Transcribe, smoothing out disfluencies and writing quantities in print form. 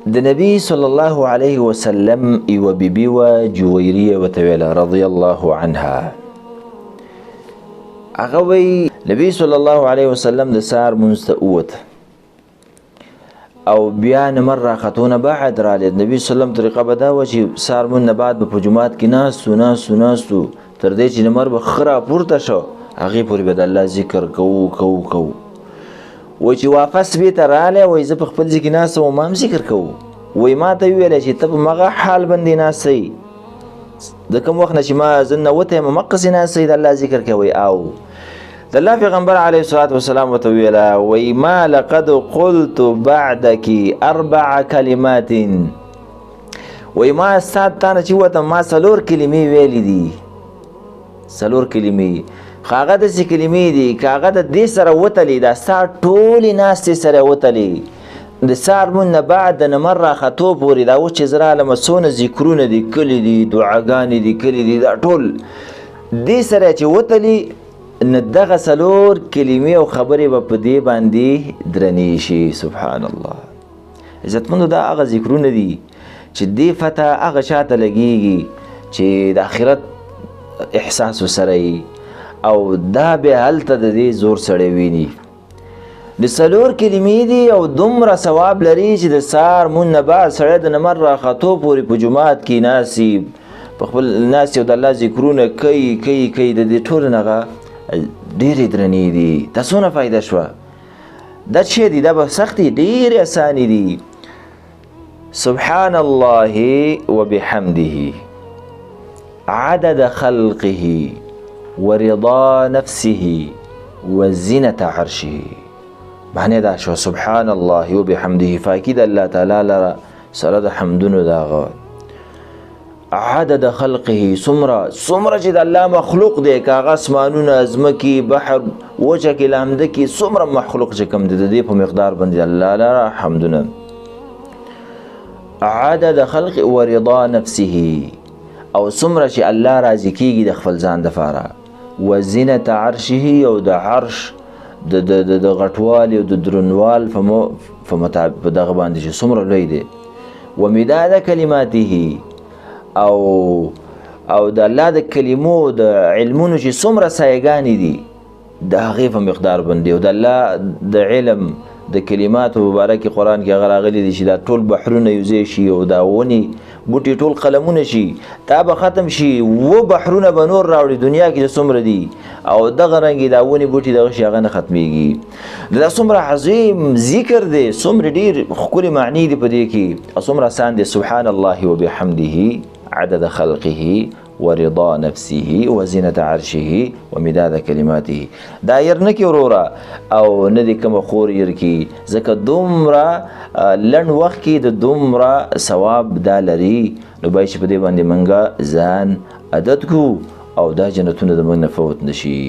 د نبی صلی الله علیه وسلم یوه بیبي وه جویریه ورته ویله رضی الله عنها. هغه وایي نبی صلی الله علیه وسلم د سهار لمونځ ته ووته او بیا نمر راختو نه بعد رالید. نبي صلی الله علیه وسلم طریقه به دا وه چې سهار لمونځ نه بعد به په جومات کې ناستو تر دې چې نمر به ښه راپورته شو هغې پورې به د الله ذکر کوو وایي چې واپس بېرته راغلی وایي زه په خپل ځای کې ناست وم ما هم ذکر کوو. وایي ما ته وویلی چې ته په مغه حال باندې ناست یې د کوم وخت نه چې ما زه ننوتی یم همقسې ناست یې د الله ذکر کوئ. او د الله پیغمبر علیه الصلاة والسلام ورته وویله وایي ما لقد قلت بعدک 4 کلمات وایي ما ستا تا نه چې ووتم ما 4 کلمې ویلې دي 4 کلمې خو هغه داسې کلمې دي که هغه د دې سره وتلې دا ستا ټولې ناستې سره وتلې د سهار لمونځ نه بعد د نمر راختو پورې دا اوس چې زه رالمه څونه ذکرونه دي کلي دي دعاګانې دي کلي دي دا ټول دې سره چې وتلې نو دغه 4 کلمې او خبرې به په دې باندې درنې شي. سبحان الله. عزتمندو دا هغه ذکرونه دي چې دې فتح هغه چاته لګېږي چې د آخرت احساس ورسره او دا بیا هلته د دې زور سړی ویني. د 4 کلمې دي او دومره ثواب لري چې د سهار لمونځ نه بعد سړی د نمر راختو پورې په جومات کې ناستي په خپل ناستي او د الله ذکرونه کوي د دې ټولو نه هغه ډېرې درنې دي. دا څونه فایده شوه دا څه دي دا به سخت دي ډېرې اسانې دي. سبحان الله وبحمده عدد خلقه ورضا نفسه وزنة عرشه. معنی دا شو سبحان الله وبحمده فاکی د الله تعالی لره سره د حمدونو د هغه عدد خلقه څومره چې د الله مخلوق دی که هغه اسمانونه ځمکې بحر وچه کې لامده کې څومره مخلوق چې کوم دی د دې په مقدار باندې الله لره حمدونه. عدد خلقه ورضا نفسه او څومره چې الله راضي کېږي د خپل ځان دپاره وزنة عرشه او د عرش د غټوالي او د درنوال په دغه باندې چې څومره لوی دی. ومداد کلماته او د الله د کلمو د علمونو چې څومره سایګانې دي د هغې په مقدار باندې او د الله د علم د کلماتو مبارکې قرآن کې هغه راغلي دي چې دا ټول بحرونه یوځای شي او دا ونې بوټي ټول قلمونه شي دا به ختم شي و بحرونه به نور راوړي دنیا کې څومره دي او دغه رنګې دا ونې بوټي دغه شي هغه نه ختمیږي. دا څومره عظیم ذکر دی څومره ډېر ښکلې معنی دي په دې کې او څومره اسان دی. سبحان الله وبحمده عدد خلقه ورضا نفسه وزنة عرشه ومداد كلماته. دا ير نکي وروره او ندي کوم خور ير کی ځکه دومره لنډ وخت کې د دومره ثواب دا لري نو باید چې په دې باندې منګه ځان عادت کو او دا جنتونه د موږ نه فوت نشي.